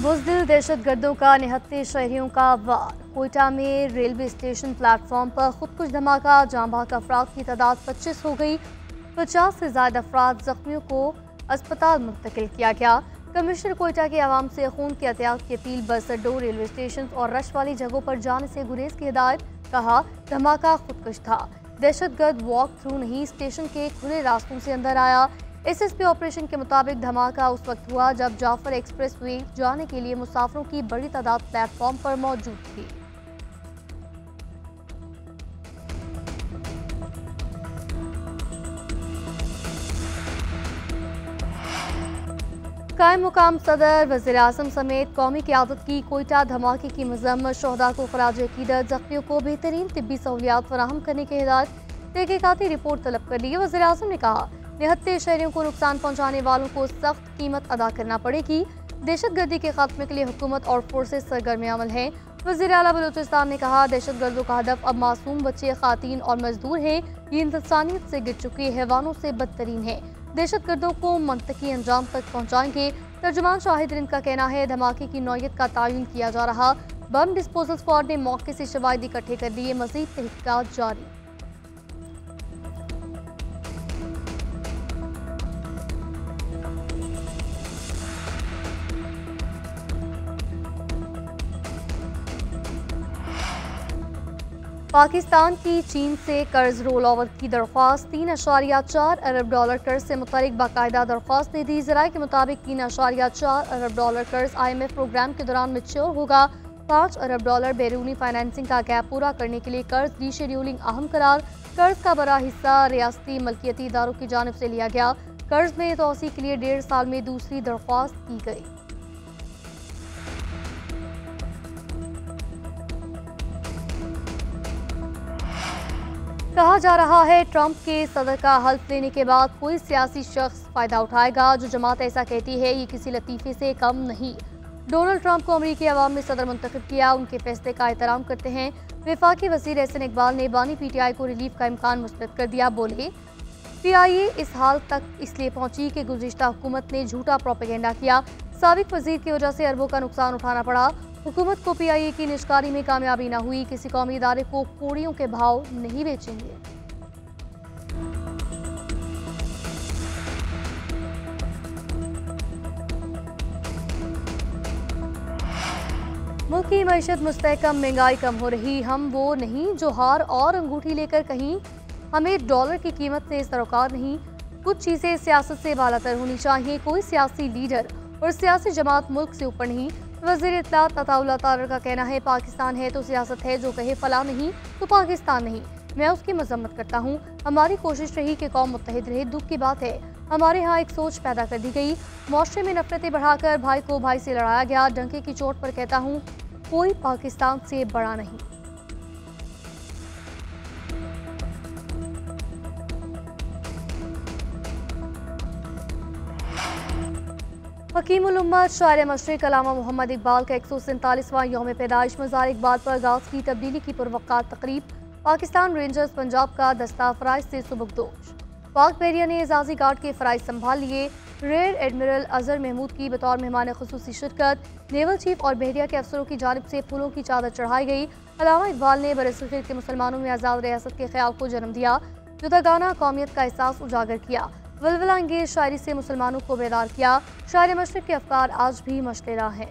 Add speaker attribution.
Speaker 1: बुज़दिल दहशतगर्दों का निहत्ते शहरियों का वार। कोयटा में रेलवे स्टेशन प्लेटफॉर्म पर खुदकुश धमाका, जाँ बहक अफराद की तादाद 25 हो गई। 50 से ज़्यादा अफराद जख्मियों को अस्पताल मुंतकिल किया गया। कमिश्नर कोयटा के आवाम से खून की एहतियात की अपील। बस अड्डों, रेलवे स्टेशन और रश वाली जगहों पर जाने से गुरेज की हिदायत। कहा, धमाका खुदकुश था, दहशतगर्द वॉक थ्रू नहीं, स्टेशन के खुले रास्तों से अंदर आया। एसएसपी ऑपरेशन के मुताबिक धमाका उस वक्त हुआ जब जाफर एक्सप्रेस वे जाने के लिए मुसाफिरों की बड़ी तादाद प्लेटफॉर्म पर मौजूद थी। कायम मुकाम सदर, वज़ीर आज़म समेत कौमी क़यादत की कोयटा धमाके की मज़म्मत। शोहदा को ख़राज अक़ीदत, ज़ख्मियों को बेहतरीन तिब्बी सहूलियात फराहम करने की हिदायत। तहक़ीक़ाती रिपोर्ट तलब कर ली। वज़ीर आज़म ने कहा, निहत्ते शहरियों को नुकसान पहुँचाने वालों को सख्त कीमत अदा करना पड़ेगी। दहशतगर्दी के खात्मे के लिए हुकूमत और फोर्सेस सरगर्म अमल हैं। वज़ीर आला बलूचिस्तान ने कहा, दहशतगर्दों का हदफ अब मासूम बच्चे, ख़ातीन और मजदूर हैं। ये इंसानियत से गिर चुके हैवानों से बदतरीन है। दहशतगर्दों को मंतकी अंजाम तक पहुँचाएंगे। तर्जुमान शाहिद रिंद का कहना है, धमाके की नौयत का तयन किया जा रहा। बम डिस्पोजल स्क्वाड ने मौके से शवाहिद इकट्ठे कर दिए। मज़ीद तहक़ीक़ात जारी। पाकिस्तान की चीन से कर्ज रोल ओवर की दरख्वास्त। 3.4 अरब डॉलर कर्ज से मुतल्लिक बाकायदा दरख्वास्त दे दी। ज़राए के मुताबिक 3.4 अरब डॉलर कर्ज IMF प्रोग्राम के दौरान मैच्योर होगा। 5 अरब डॉलर बैरूनी फाइनेंसिंग का गैप पूरा करने के लिए कर्ज रीशेड्यूलिंग अहम करार। कर्ज का बड़ा हिस्सा रियासती मलकियती इदारों की जानिब से लिया गया। कर्ज में तोसी के लिए 1.5 साल में दूसरी दरख्वास्त की गई। कहा जा रहा है, ट्रंप के सदर का हल्फ लेने के बाद कोई सियासी शख्स फायदा उठाएगा। जो जमात ऐसा कहती है, ये किसी लतीफ़े से कम नहीं। डोनाल्ड ट्रंप को अमरीकी अवाम ने सदर मुंतखब किया, उनके फैसले का एहतराम करते हैं। वफाकी वज़ीर एहसन इकबाल ने बानी PTI को रिलीफ का इम्कान मुस्तरद कर दिया। बोले, PIA इस हाल तक इसलिए पहुंची कि गुज़िश्ता हुकूमत ने झूठा प्रोपेगेंडा किया। साबिक वज़ीर की वजह से अरबों का नुकसान उठाना पड़ा। हुकूमत को PIA की निष्कारी में कामयाबी न हुई। किसी कौमी इदारे को कोड़ियों के भाव नहीं बेचेंगे। मुल्क की मईशत मुस्तहकम, महंगाई कम हो रही। हम वो नहीं जो हार और अंगूठी लेकर कहीं हमें डॉलर की कीमत से सरोकार नहीं। कुछ चीज़ें सियासत से बालातर होनी चाहिए। कोई सियासी लीडर और सियासी जमात मुल्क से ऊपर नहीं। वज़ीर इत्तलात अताउल्लाह तारर का कहना है, पाकिस्तान है तो सियासत है, जो कहे फला नहीं तो पाकिस्तान नहीं। मैं उसकी मजम्मत करता हूँ। हमारी कोशिश रही कि कौम मुत्तहिद रहे। दुख की बात है, हमारे यहाँ एक सोच पैदा कर दी गई। मुआशरे में नफरतें बढ़ाकर भाई को भाई से लड़ाया गया। डंके की चोट पर कहता हूँ, कोई पाकिस्तान से बड़ा नहीं। हकीमुल उम्मत शायर मशरिक़ अल्लामा मोहम्मद इकबाल का 147वां यौम पैदाइश मज़ार इकबाल पर गाज की तब्दीली की पुरवक़्क़ात तक़रीब। पाकिस्तान रेंजर्स पंजाब का दस्ता फ़राइज़ से सुबुकदोश। पाक बहरिया ने एजाज़ी गार्ड के फ़राइज़ संभाल लिए। रेयर एडमिरल अज़हर महमूद की बतौर मेहमान ख़ुसूसी शिरकत। नेवल चीफ और बहरिया के अफसरों की जानिब से फूलों की चादर चढ़ाई गई। अल्लामा इकबाल ने बरसग़ीर के मुसलमानों में आज़ाद रियासत के ख्याल को जन्म दिया। जुदागाना कौमियत का एहसास उजागर किया। वलवला अंगेज शायरी से मुसलमानों को बेदार किया। शायर मशरिक़ के अफ़कार आज भी मशले राह हैं।